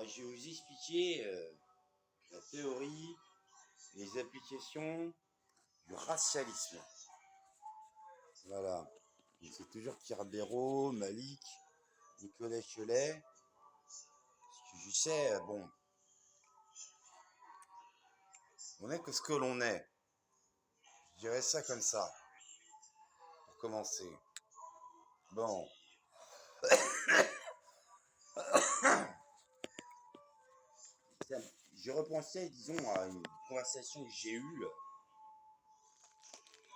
je vais vous expliquer la théorie, les applications du racialisme. Voilà. C'est toujours Pierre Béraud, Malik, Nicolas Cholet. Ce que je sais, bon, on est que ce que l'on est. Je dirais ça comme ça, pour commencer. Bon. Je repensais, disons, à une conversation que j'ai eue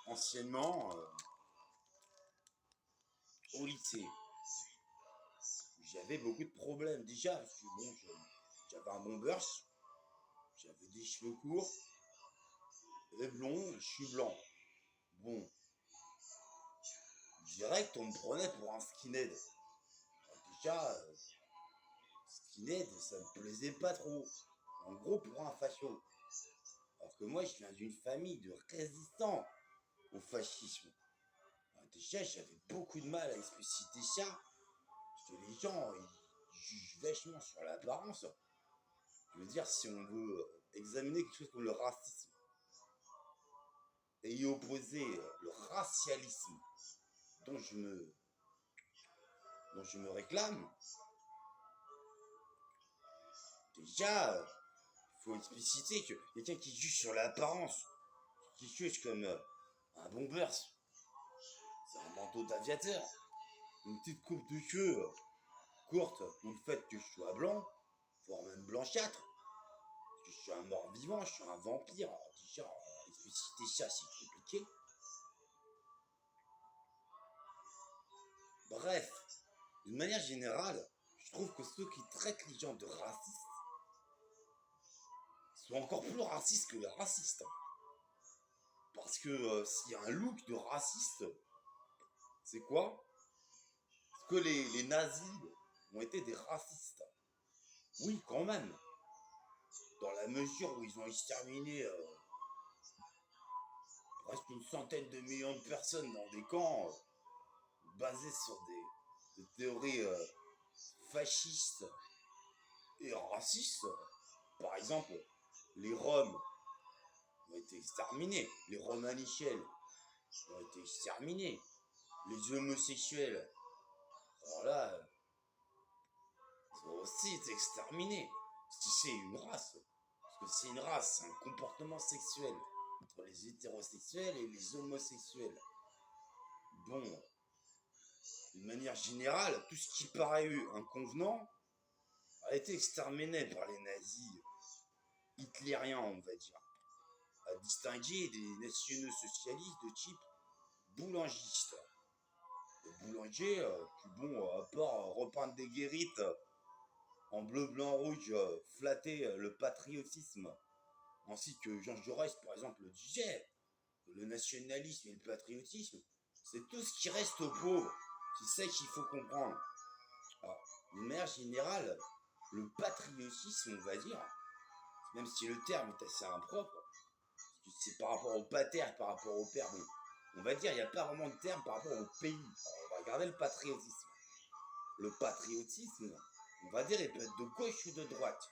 anciennement au lycée. J'avais beaucoup de problèmes déjà, parce que bon, j'avais un bon burst, j'avais des cheveux courts, et blond, je suis blanc. Bon, direct, on me prenait pour un skinhead. Alors déjà, skinhead, ça me plaisait pas trop. En gros, pour un facho. Alors que moi, je viens d'une famille de résistants au fascisme. Alors déjà, j'avais beaucoup de mal à expliciter ça, parce que les gens, ils jugent vachement sur l'apparence. Je veux dire, si on veut examiner quelque chose comme le racisme, et y opposer le racialisme dont je me réclame, déjà, il faut expliciter que quelqu'un qui juge sur l'apparence, qui juge comme un bomber, c'est un manteau d'aviateur, une petite coupe de cheveux courte, ou le fait que je sois blanc, voire même blanchâtre, parce que je suis un mort-vivant, je suis un vampire. Alors déjà, expliciter ça, c'est compliqué. Bref, d'une manière générale, je trouve que ceux qui traitent les gens de racistes sont encore plus racistes que les racistes. Parce que s'il y a un look de raciste, c'est quoi? Est-ce que les nazis ont été des racistes? Oui, quand même. Dans la mesure où ils ont exterminé presque une centaine de millions de personnes dans des camps basés sur des théories fascistes et racistes. Par exemple, les Roms ont été exterminés, les Romanichels ont été exterminés, les homosexuels, alors là, ils ont aussi été exterminés. Parce que c'est une race. Parce que c'est une race, c'est un comportement sexuel entre les hétérosexuels et les homosexuels. Bon, d'une manière générale, tout ce qui paraît inconvenant a été exterminé par les nazis hitlériens, on va dire. À distinguer des nationaux socialistes de type boulangiste. Le boulanger, qui bon, à part repeindre des guérites en bleu, blanc, rouge, flatter le patriotisme, ainsi que Jean Jaurès, par exemple, le disait, le nationalisme et le patriotisme, c'est tout ce qui reste aux pauvres. C'est ça qu'il faut comprendre. Alors, d'une manière générale, le patriotisme, on va dire, même si le terme est assez impropre, c'est par rapport au pater, par rapport au père, bon, on va dire, il n'y a pas vraiment de terme par rapport au pays. Alors, on va regarder le patriotisme. Le patriotisme, on va dire, il peut être de gauche ou de droite.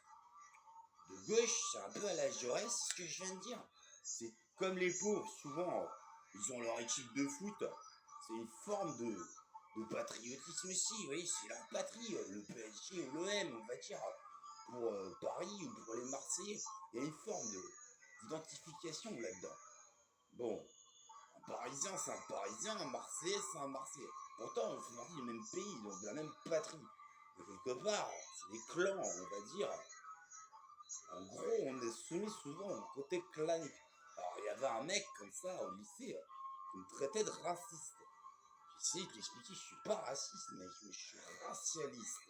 De gauche, c'est un peu à la Jaurès, c'est ce que je viens de dire. C'est comme les pauvres, souvent, ils ont leur équipe de foot. C'est une forme de patriotisme aussi, vous voyez, c'est leur patrie, le PSG ou l'OM, on va dire, pour Paris ou pour les Marseillais. Il y a une forme d'identification là-dedans. Bon, un Parisien, c'est un Parisien, un Marseillais, c'est un Marseillais. Pourtant, on fait partie du même pays, donc de la même patrie. Mais quelque part, c'est des clans, on va dire. En gros, on est soumis souvent au côté clanique. Alors, il y avait un mec comme ça au lycée qui me traitait de raciste. J'essaie de lui expliquer que je suis pas raciste, mec, mais je suis racialiste.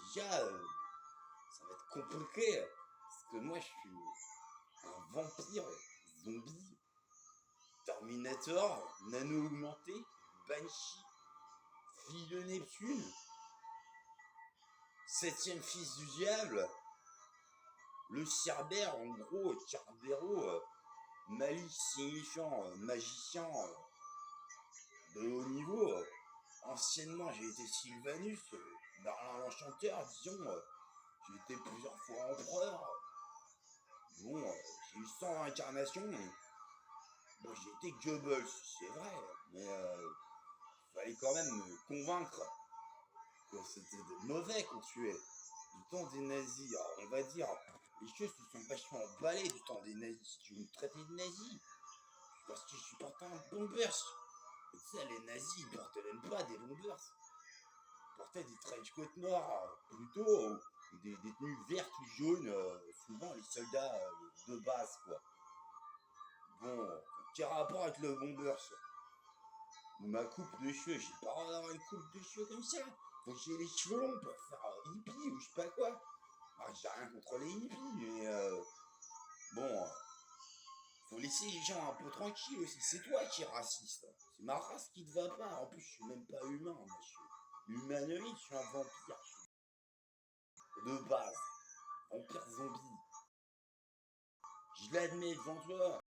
Déjà, ça va être compliqué, parce que moi, je suis un vampire, zombie, Terminator, nano-augmenté, Banshee, fille de Neptune, septième fils du diable, le Cerbère, en gros, Cerbero, Malik signifiant magicien de haut niveau. Anciennement, j'ai été Sylvanus, Berlin l'Enchanteur, disons, j'ai été plusieurs fois empereur. Bon, j'ai eu 100 incarnations. Bon, j'ai été Goebbels, c'est vrai, mais fallait quand même me convaincre que c'était des mauvais qu'on tuait. Du temps des nazis, alors on va dire, les choses se sont vachement emballées du temps des nazis. Tu me traitais de nazi parce que je suis porté un bombers. Mais tu sais, les nazis, ils portaient même pas des bombers. Ils portaient des trench coats noirs, plutôt des tenues vertes ou jaunes, souvent les soldats de base, quoi. Bon, quel rapport avec le bombers? Ma coupe de cheveux, j'ai pas envie d'avoir une coupe de cheveux comme ça. Faut que j'ai les cheveux longs pour faire hippie ou je sais pas quoi. Ah, j'ai rien contre les hippies, mais bon, faut laisser les gens un peu tranquilles aussi. C'est toi qui es raciste. C'est ma race qui te va pas. En plus, je suis même pas humain, moi. Je suis humanoïde, je suis un vampire. De base, vampire zombie. Je l'admets devant toi.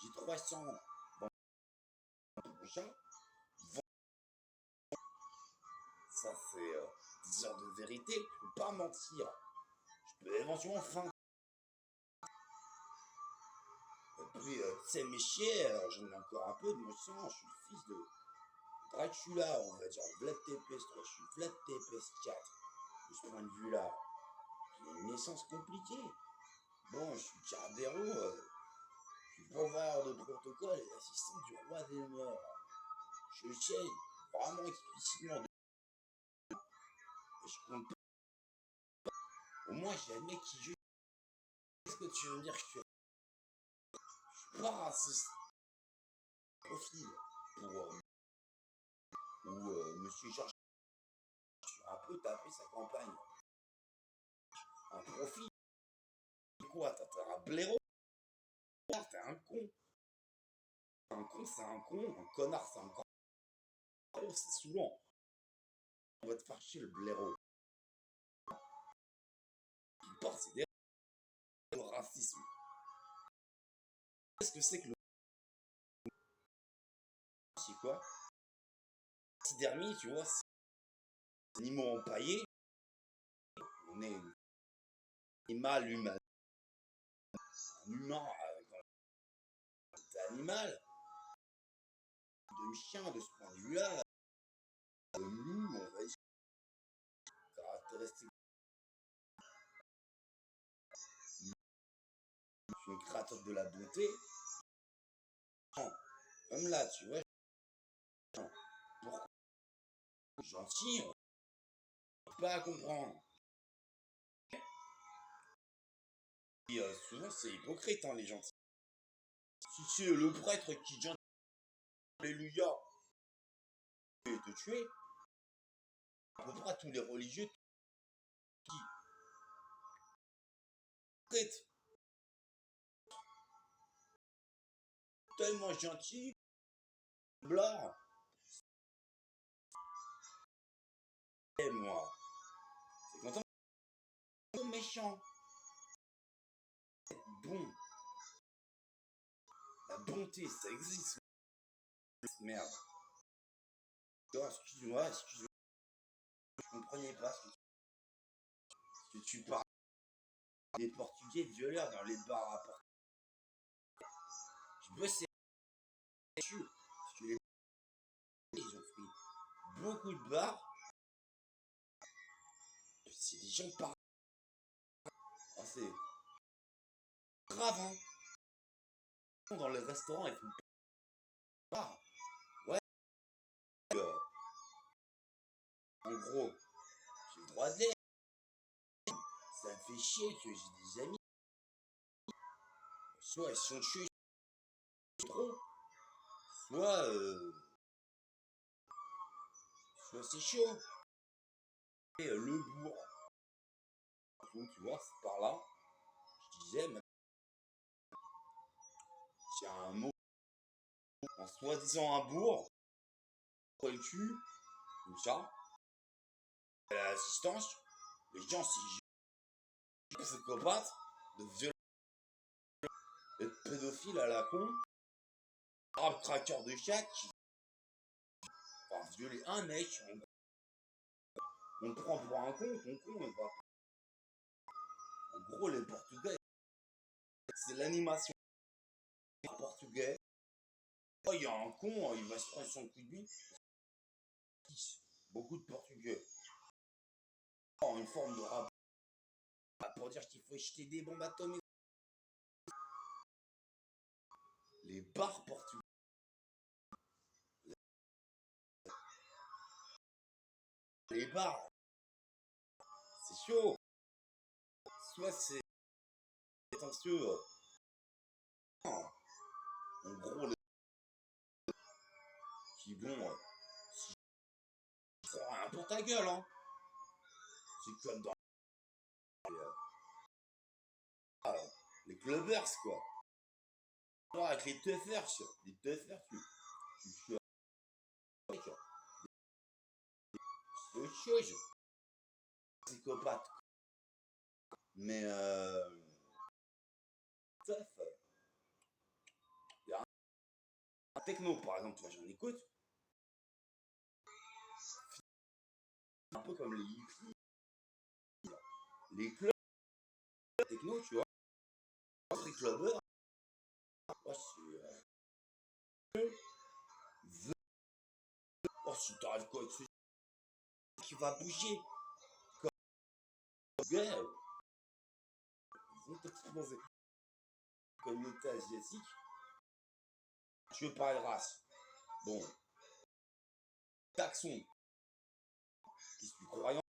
J'ai 300 prochain. Ça, c'est 10 heures de vérité. Je peux pas mentir. Je peux éventuellement fin. Et puis, tu sais, mes chiens, j'en ai encore un peu de mon sang. Je suis le fils de Dracula, on va dire. Vlad Tepes 3. Je suis Vlad Tepes 4. De ce point de vue-là. J'ai une naissance compliquée. Bon, je suis Cardero. Je suis pourvoyeur de protocole et assistant du roi des morts. Je sais vraiment explicitement de... Et je compte pas. Au moins, j'admets qui je suis. Qu'est-ce que tu veux dire que je suis pas raciste? Profil pour Monsieur Georges a un peu tapé sa campagne. Un profil. Quoi? T'as un blaireau? T'es un con. Un con, c'est un con. Un connard, c'est un con. C'est saoulant. On va te faire chier le blaireau. Il part, c'est des le racisme. Qu'est-ce que c'est que le... C'est quoi? Taxidermie, tu vois, c'est des animaux empaillés. On est un animal humain. Un humain animal. De chien de ce point de vue-là. De loup, on va dire. Caractéristique. Je suis une créature de la bonté. Comme là, tu vois. Pourquoi gentil, pas à comprendre. Et souvent, c'est hypocrite, hein, les gentils. Si c'est le prêtre qui dit Alléluia et te tuer, à peu près tous les religieux qui prêtent tellement gentil, blanc, et moi, c'est quand on est méchant. Bon, la bonté, ça existe. Merde. Oh, excuse-moi, je comprenais pas ce que tu parles. Des Portugais violeurs dans les bars à Porto. Je bossais dessus, parce que les ils ont pris beaucoup de bars. C'est des gens par... Oh, c'est grave, hein. Dans les restaurants, ils font pas. Ouais. En gros, j'ai le droit de l'air. Ça me fait chier que j'ai des amis. Soit ils sont tués trop, soit, soit c'est chaud. Et le bourg, donc tu vois, c'est par là. Je disais, c'est un mot en soi-disant un bourg, pour le cul, comme ça. Et l'assistance, les gens, si j'ai psychopathe, de violence, et de pédophile à la con, un craqueur de chat qui va violer un mec, en gros, On me prend pour un con, ton con, on va. En gros, les Portugais, c'est l'animation. Les Portugais, oh, il y a un con, il va se prendre son coup de bille. Beaucoup de Portugais. Oh, une forme de rap. Pour dire qu'il faut jeter des bombes atomiques. Les bars portugais. Les bars, c'est chaud. Soit c'est prétentieux. En gros, les qui vont. Si tu prends rien pour ta gueule, hein. C'est comme dans les clubbers, quoi. Avec les teufers, tu c'est autre chose. Psychopathe. Mais teuf. Il y a un techno, par exemple, toi, j'en écoute. Un peu comme les hippies. Les clubs techno, tu vois. Les clubbers. Oh, oh, si t'arrives quoi avec ce qui va bouger. Comme gars, ils vont t'exploser. Communauté asiatique. Je veux parler de race. Bon. Taxon. Qu'est-ce que tu croyant?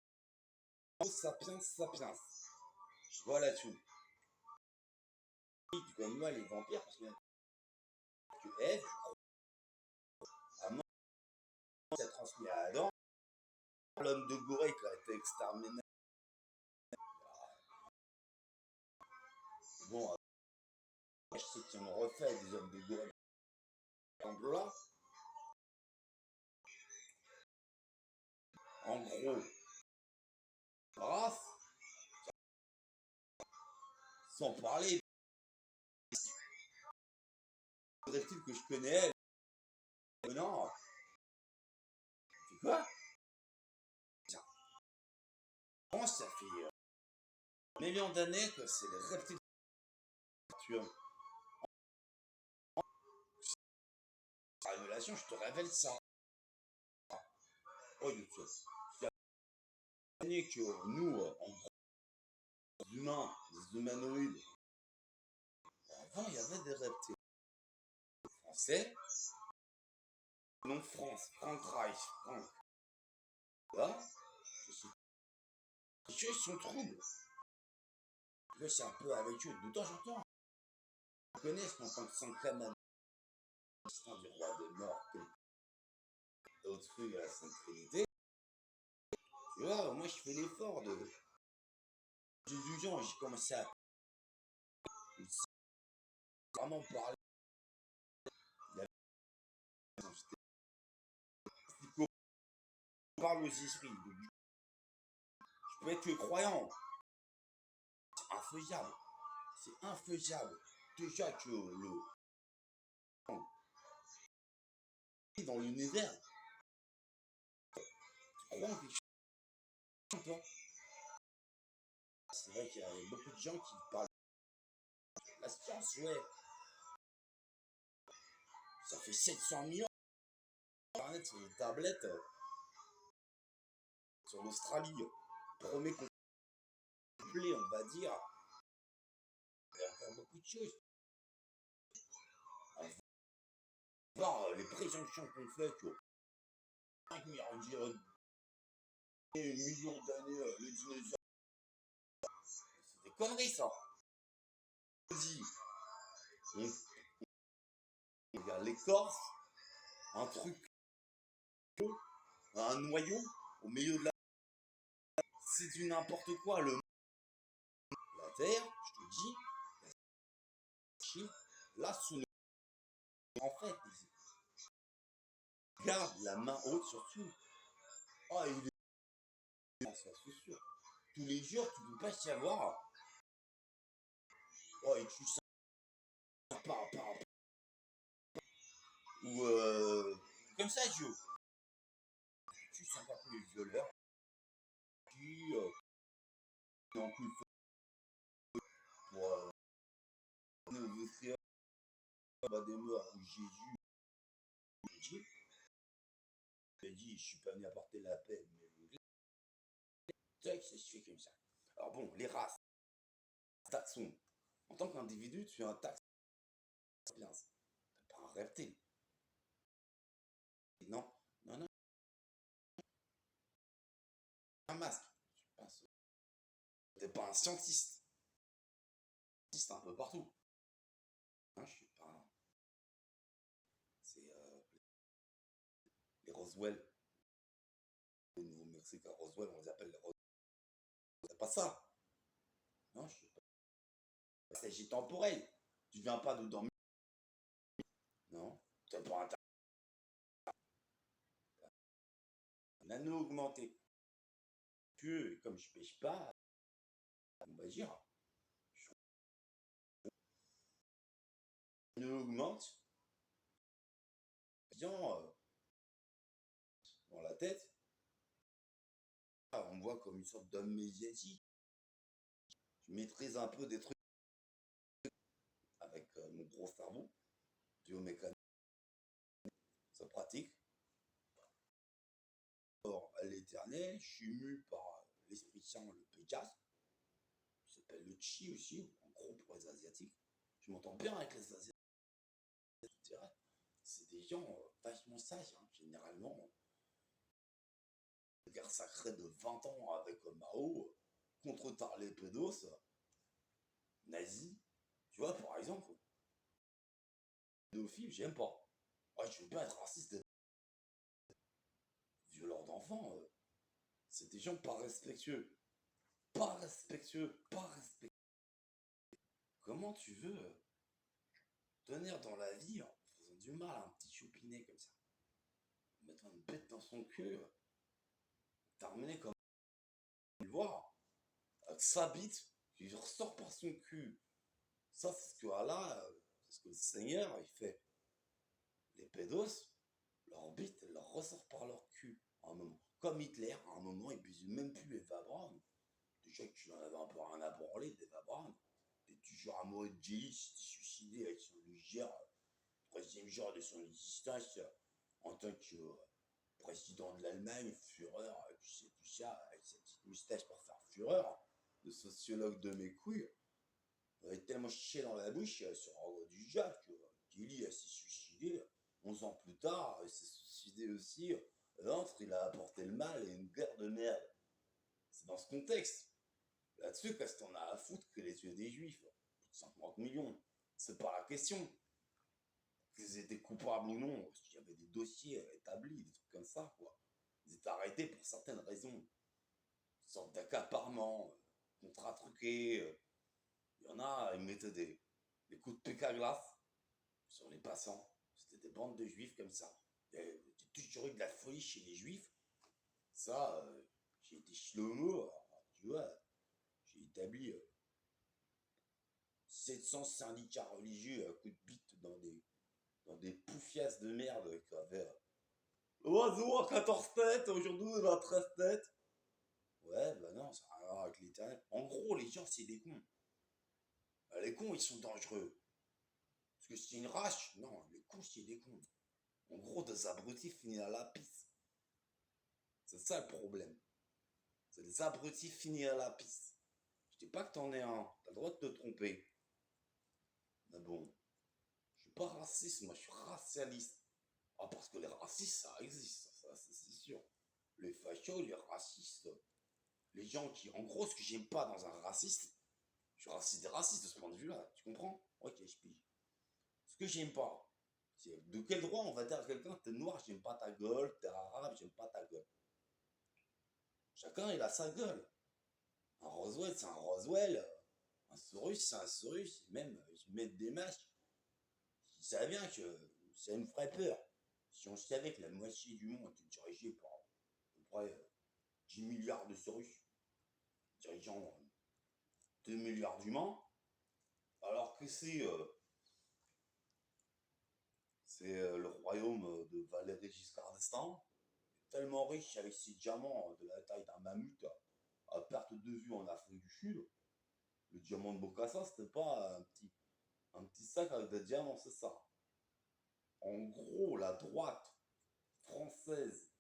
Sapiens, sapiens. Voilà tout. Comme moi, les vampires, parce que Ève, à mort, s'est transmis à Adam. L'homme de Gorée qui a été exterminé. Bon, je sais qu'ils ont refait des hommes de Gorée. Là, en gros, race, sans parler des reptiles que je connais. Non, c'est quoi? Moi, ça fait millions d'années que c'est les reptiles. Tu vois, la révélation, je te révèle ça. Oh, YouTube. C'est années que nous, en gros, les humains, les humanoïdes, avant, il y avait des reptiles. Français, non France, Frankreich, Franck. Là, les choses sont troubles. Je c'est un peu avec eux, de temps en temps. Ils connaissent qu'en tant que sacré man, du roi des morts, autrui à la Sainte Trinité. Tu vois, moi je fais l'effort de. J'ai du genre, j'ai commencé à vraiment parler. Il parle aux esprits. Je peux être que croyant. C'est infaisable. C'est infaisable. Déjà que le. Dans l'univers, tu crois en quelque chose, toi? C'est vrai qu'il y a beaucoup de gens qui parlent. La science, ouais. Ça fait 700 000 ans. Internet sur les tablettes. Sur l'Australie. Premier complet, on va dire. Il y a encore beaucoup de choses. À voir les présomptions qu'on fait que 5 millions d'années, le dinosaure. C'est des conneries, ça. On dit, on regarde l'écorce, un truc, un noyau au milieu de la. C'est du n'importe quoi. La Terre, je te dis, là, sous nos. En fait, garde la main haute sur tout. Oh, il est. Ça, c'est sûr. Tous les jours, tu ne peux pas savoir. Oh, et tu sens. Ou comme ça, Joe. Tu sens pas plus les violeurs. en coup de feu pour donner aux Autrichiens des morts où Jésus a dit je suis pas venu apporter la paix, mais ça se fait comme ça. Alors bon, les races, taxons. En tant qu'individu, tu es un taxe. T'es pas un reptile. Non, non, non. Un masque. T'es pas un scientiste. Scientiste un peu partout. Hein, je suis pas un... C'est les Roswell. Au Nouveau-Mexique, à Roswell, on les appelle les Roswell. C'est pas ça. Non, je suis pas. C'est temporel. Tu viens pas de dormir. Non. T'es pas un nano augmenté. Que, comme je pêche pas, on va dire, je augmente, bien dans la tête. On me voit comme une sorte d'homme médiatique. Je maîtrise un peu des trucs avec mon gros cerveau, biomécanique, ça pratique. Or, à l'éternel, je suis mu par l'Esprit Saint, le Pégas, qui s'appelle le Chi aussi, en gros pour les Asiatiques. Je m'entends bien avec les Asiatiques. C'est des gens vachement sages, hein. Généralement. La guerre sacrée de 20 ans avec Mao contre Tarlépédos, nazi. Tu vois, par exemple, pédophile, j'aime pas. Ouais, je veux bien être raciste. Violeur d'enfants, c'est des gens pas respectueux. Pas respectueux, pas respectueux. Comment tu veux tenir dans la vie en faisant du mal à un petit choupinet comme ça? Mettre une bête dans son cul, terminer comme le voir, avec sa bite qui ressort par son cul. Ça, c'est ce que Allah, c'est ce que le Seigneur, il fait. Les pédos, leur bite, elle leur ressort par leur cul à un moment. Comme Hitler, à un moment, il baisait même plus Eva Braun. Déjà que tu en avais un peu rien à branler d'Eva Braun. T'es toujours amoureux de Jelly, s'était suicidé avec son légère, troisième jour de son existence, en tant que président de l'Allemagne, Führer, tu sais, tout ça, avec sa petite moustache pour faire Führer, le sociologue de mes couilles. Il avait tellement chié dans la bouche sur Rogo du Jacques que Kelly s'est suicidé. 11 ans plus tard, il s'est suicidé aussi. L'autre, il a apporté le mal et une guerre de merde. C'est dans ce contexte. Là-dessus, qu'est-ce qu'on a à foutre que les yeux des juifs? Plus de 50 millions. C'est pas la question. Qu'ils étaient coupables ou non, parce qu'il y avait des dossiers établis, des trucs comme ça, quoi. Ils étaient arrêtés pour certaines raisons. Une sorte d'accaparement, contrat truqué. Il y en a, ils mettaient des coups de pic à glace sur les passants. C'était des bandes de juifs comme ça. Il y a toujours eu de la folie chez les juifs. Ça, j'ai été shlomo, tu vois, j'ai établi 700 syndicats religieux à coups de bite dans des poufiasses de merde qui avaient l'oiseau à 14 têtes, aujourd'hui on a 13 têtes. Ouais, bah non, ça n'a rien à voir avec l'éternel. En gros, les gens, c'est des cons. Les cons, ils sont dangereux. Parce que c'est une race. Non, les cons, c'est des cons. En gros, des abrutis finis à la pisse. C'est ça le problème. C'est des abrutis finis à la pisse. Je dis pas que t'en es un. T'as le droit de te tromper. Mais bon, je suis pas raciste, moi je suis racialiste. Ah, parce que les racistes, ça existe, ça c'est sûr. Les fachos, les racistes, les gens qui... En gros, ce que j'aime pas dans un raciste, je suis raciste des racistes de ce point de vue-là, tu comprends? Ok, je pige. Ce que j'aime pas, c'est de quel droit on va dire à quelqu'un, t'es noir, j'aime pas ta gueule, t'es arabe, j'aime pas ta gueule. Chacun, il a sa gueule. Un Roswell, c'est un Roswell. Un Saurus, c'est un Saurus. Même, ils mettent des masques. Ils savent bien que ça nous ferait peur. Si on savait que la moitié du monde était dirigé par à peu près 10 milliards de Saurus, dirigeant 2 milliards d'humains, alors que c'est le royaume de Valéry Giscard d'Estaing, tellement riche avec ses diamants de la taille d'un mammouth, à perte de vue en Afrique du Sud, le diamant de Bokassa, c'était pas un petit sac avec des diamants, c'est ça. En gros, la droite française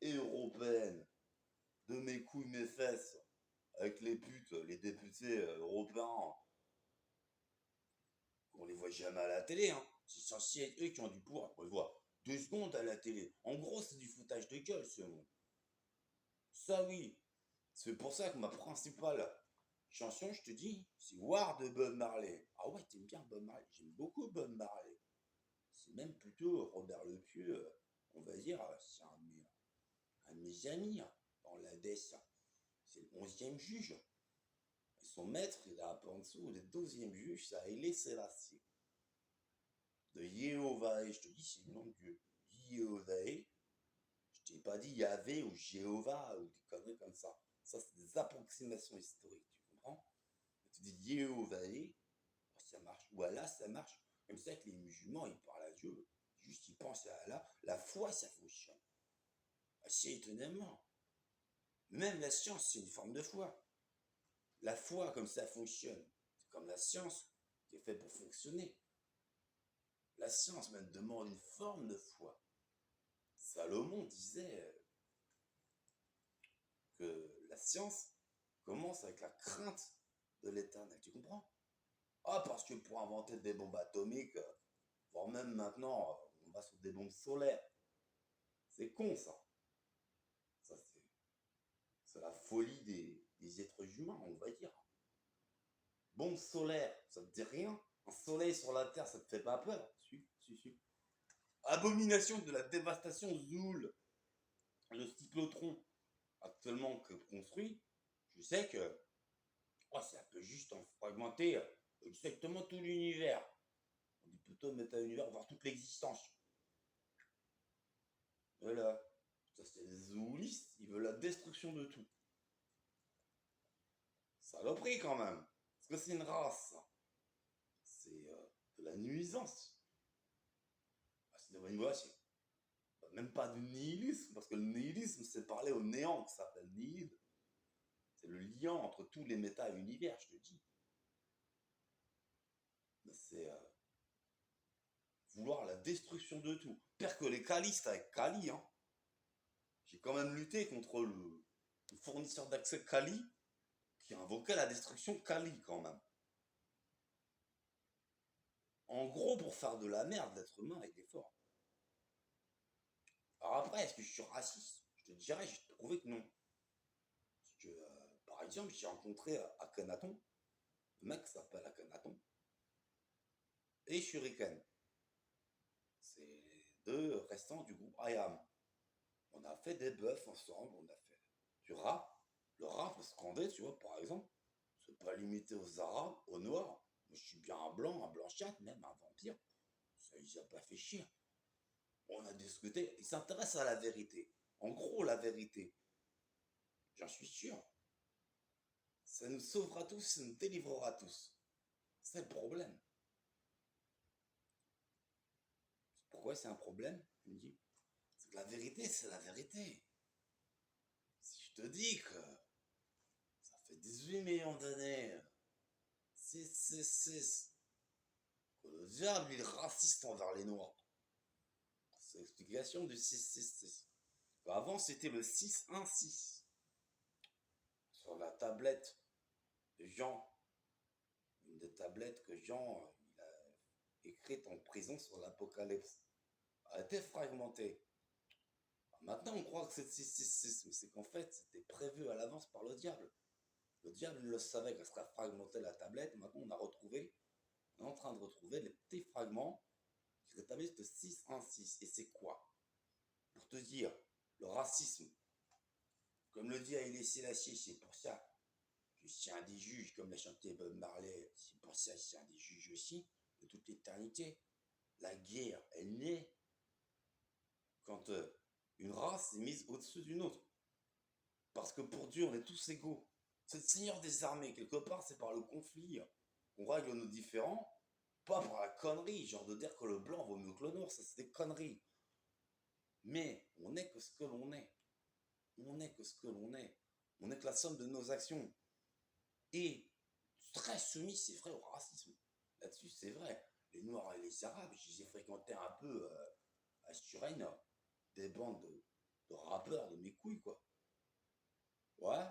et européenne de mes couilles, mes fesses, avec les putes, les députés européens, on les voit jamais à la télé, hein. C'est censé être eux qui ont du pouvoir. On les voit 2 secondes à la télé. En gros, c'est du foutage de gueule, ce monde. Ça, oui. C'est pour ça que ma principale chanson, je te dis, c'est War de Bob Marley. Ah ouais, t'aimes bien Bob Marley. J'aime beaucoup Bob Marley. C'est même plutôt Robert Lepieux, on va dire, c'est un de mes amis hein, dans l'ADES. C'est le 11e juge. Et son maître, il est un peu en dessous, le 12e juge, c'est Haïlé Sélassié. De Jéhovah, je te dis, c'est le nom de Dieu. Jéhovah. Je t'ai pas dit Yahvé ou Jéhovah ou des conneries comme ça. Ça, c'est des approximations historiques, tu comprends? Tu dis Jéhovah, ça marche. Ou Allah, ça marche. Comme ça que les musulmans, ils parlent à Dieu. Juste, ils pensent à Allah. La foi, ça fonctionne. Assez étonnamment. Même la science, c'est une forme de foi. La foi, comme ça fonctionne, c'est comme la science qui est faite pour fonctionner. La science même demande une forme de foi. Salomon disait que la science commence avec la crainte de l'éternel. Tu comprends? Ah, parce que pour inventer des bombes atomiques, voire même maintenant, on va sur des bombes solaires. C'est con, ça. Ça, c'est la folie des êtres humains, on va dire. Bombe solaire, ça te dit rien? Un soleil sur la Terre, ça te fait pas peur? Si. Abomination de la dévastation Zoul. Le cyclotron actuellement construit, je sais que ça peut juste en fragmenter exactement tout l'univers. On dit plutôt méta-univers, voire toute l'existence. Voilà. Ça, c'est des zoulistes, ils veulent la destruction de tout. Saloperie quand même. Parce que c'est une race. C'est de la nuisance. C'est même pas du nihilisme, parce que le nihilisme, c'est parler au néant, que ça s'appelle nihil. C'est le lien entre tous les méta-univers, je te dis. Mais c'est vouloir la destruction de tout. Pire que les calistes avec Kali, hein. J'ai quand même lutté contre le fournisseur d'accès Kali qui invoquait la destruction Kali quand même. En gros, pour faire de la merde, l'être humain est fort. Alors après, est-ce que je suis raciste? Je te dirais, je te prouvé que non. Parce que, par exemple, j'ai rencontré Akhenaton, le mec s'appelle Akhenaton, et Shuriken. C'est les 2 restants du groupe IAM. On a fait des bœufs ensemble, on a fait du rap. Le rap scandé, tu vois, par exemple, c'est pas limité aux Arabes, aux Noirs. Moi, je suis bien un blanc, un blanchâtre, même un vampire. Ça, il a pas fait chier. On a discuté. Il s'intéresse à la vérité. En gros, la vérité. J'en suis sûr. Ça nous sauvera tous, ça nous délivrera tous. C'est le problème. Pourquoi c'est un problème? Il me dit. C'est que la vérité, c'est la vérité. Si je te dis que ça fait 18 millions d'années, 666, que le diable il est raciste envers les noirs. C'est l'explication du 666. Avant c'était le 616. Sur la tablette de Jean, une des tablettes que Jean il a écrite en prison sur l'Apocalypse, a été fragmentée. Maintenant on croit que c'est le 666, mais c'est qu'en fait c'était prévu à l'avance par le diable. Le diable le savait qu'elle serait fragmentée la tablette. Maintenant on est en train de retrouver les petits fragments qui rétablissent le 616. Et c'est quoi? Pour te dire, le racisme, comme le dit Haïlé Sélassié, c'est pour ça que c'est un des juges, comme l'a chanté Bob Marley, c'est pour ça que c'est un des juges aussi, de toute l'éternité. La guerre, elle naît quand une race est mise au-dessus d'une autre. Parce que pour Dieu, on est tous égaux. C'est le Seigneur des armées. Quelque part, c'est par le conflit qu'on règle nos différends, pas par la connerie, genre de dire que le blanc vaut mieux que le noir, ça c'est des conneries. Mais on n'est que ce que l'on est. On n'est que ce que l'on est. On n'est que la somme de nos actions. et très soumis, c'est vrai, au racisme. Là-dessus, c'est vrai. Les Noirs et les Arabes, je les ai fréquentés un peu à Suresnes, des bandes de rappeurs de mes couilles, quoi. Ouais.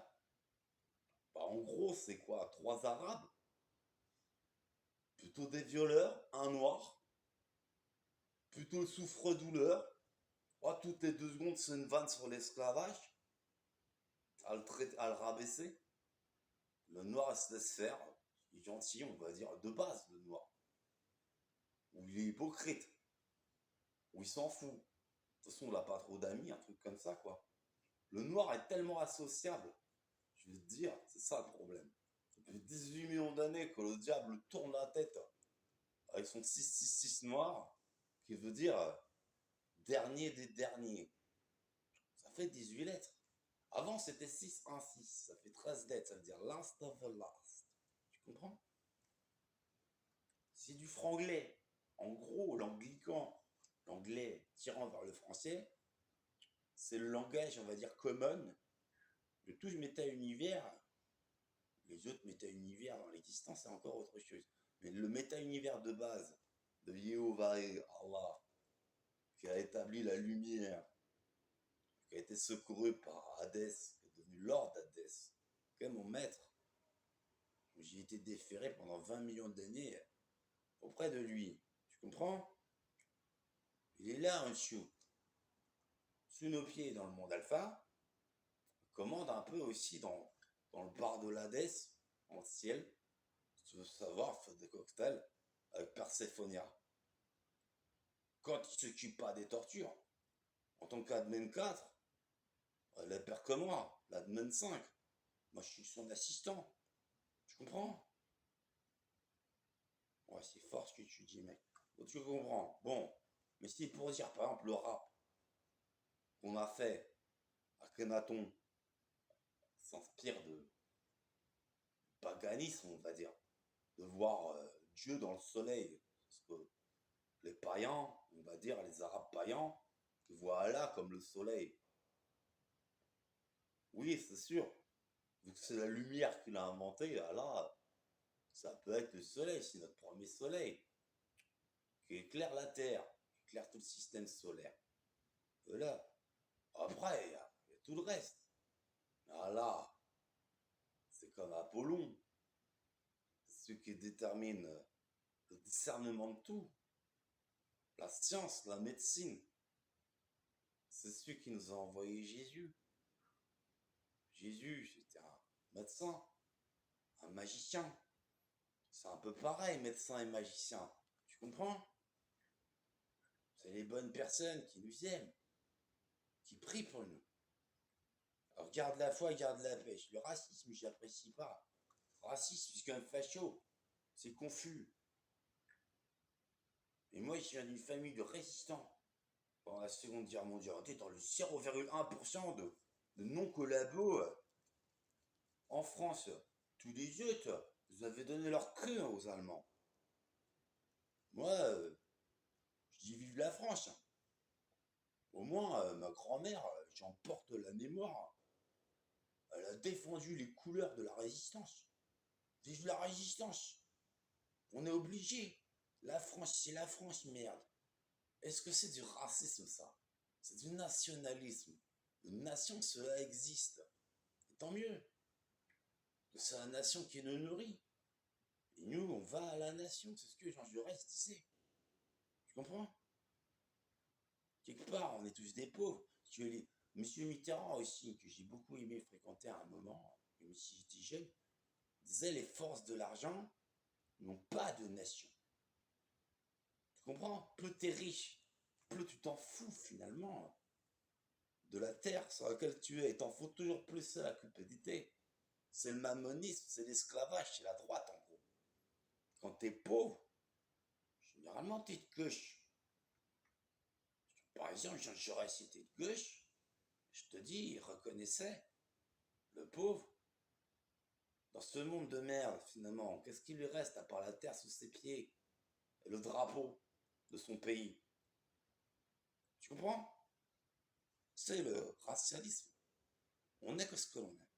Bah, en gros, c'est quoi? Trois Arabes, plutôt des violeurs, un Noir, plutôt le souffre-douleur. Oh, toutes les 2 secondes, c'est une vanne sur l'esclavage, à le rabaisser. Le Noir, il se laisse faire. Il est gentil, on va dire, de base, le Noir. Ou il est hypocrite. Ou il s'en fout. De toute façon, on n'a pas trop d'amis, un truc comme ça, quoi. Le Noir est tellement associable. Je veux te dire, c'est ça le problème. Ça fait 18 millions d'années que le diable tourne la tête avec son 666 noir, qui veut dire dernier des derniers. Ça fait 18 lettres. Avant, c'était 616, ça fait 13 lettres, ça veut dire last of the last. Tu comprends? C'est du franglais. En gros, l'anglican, l'anglais tirant vers le français, c'est le langage, on va dire, common de tout méta-univers. Les autres méta-univers dans l'existence, c'est encore autre chose. Mais le méta-univers de base de Yehovah Allah, qui a établi la lumière, qui a été secouru par Hadès, qui est devenu Lord Hadès, qui est mon maître. J'ai été déféré pendant 20 millions d'années auprès de lui. Tu comprends? Il est là en dessous, sous nos pieds dans le monde alpha, commande un peu aussi dans le bar de l'Hadès, en ciel. Si tu veux savoir, fait des cocktails avec Perséphonia. Quand il s'occupe pas des tortures, en tant qu'admin 4, elle est pire que moi, l'admin 5. Moi, je suis son assistant. Tu comprends? Ouais, c'est fort ce que tu dis, mec. Donc, tu comprends. Bon, mais c'est pour dire, par exemple, le rap qu'on a fait à Kenaton s'inspire de paganisme, on va dire, de voir Dieu dans le soleil. Parce que les païens, on va dire les arabes païens, ils voient Allah comme le soleil. Oui, c'est sûr. Vu que c'est la lumière qu'il a inventée, Allah, ça peut être le soleil, c'est notre premier soleil, qui éclaire la Terre, qui éclaire tout le système solaire. Voilà. Après, il y a tout le reste. Allah, c'est comme Apollon, c'est ce qui détermine le discernement de tout. La science, la médecine, c'est celui qui nous a envoyé Jésus. Jésus, c'était un médecin, un magicien. C'est un peu pareil, médecin et magicien. Tu comprends? C'est les bonnes personnes qui nous aiment, qui prient pour nous. Alors garde la foi, garde la pêche. Le racisme, je n'apprécie pas. Racisme, c'est qu'un facho. C'est confus. Et moi, je viens d'une famille de résistants. Pendant la Seconde Guerre mondiale, on était dans le 0,1% de non-collabos en France. Tous les autres, vous avez donné leur queue aux Allemands. Moi, je dis vive la France. Au moins, ma grand-mère, j'en porte la mémoire. Elle a défendu les couleurs de la résistance. Vive la résistance. On est obligé. La France, c'est la France, merde. Est-ce que c'est du racisme, ça? C'est du nationalisme. Une nation, cela existe. Et tant mieux. C'est la nation qui nous nourrit. Et nous, on va à la nation. C'est ce que Jean Jaurès disait. Tu comprends? Quelque part, on est tous des pauvres. Monsieur Mitterrand aussi, que j'ai beaucoup aimé fréquenter à un moment, même si j'étais jeune, disait les forces de l'argent n'ont pas de nation. Tu comprends? Plus t'es riche, plus tu t'en fous finalement de la terre sur laquelle tu es. T'en faut toujours plus à la cupidité. C'est le mammonisme, c'est l'esclavage, c'est la droite en gros. Quand t'es pauvre, généralement t'es de gauche. Par exemple, Jean Jaurès était de gauche, je te dis, il reconnaissait le pauvre. Dans ce monde de merde, finalement, qu'est-ce qui lui reste à part la terre sous ses pieds et le drapeau de son pays? Tu comprends? C'est le racialisme. On n'est que ce que l'on est.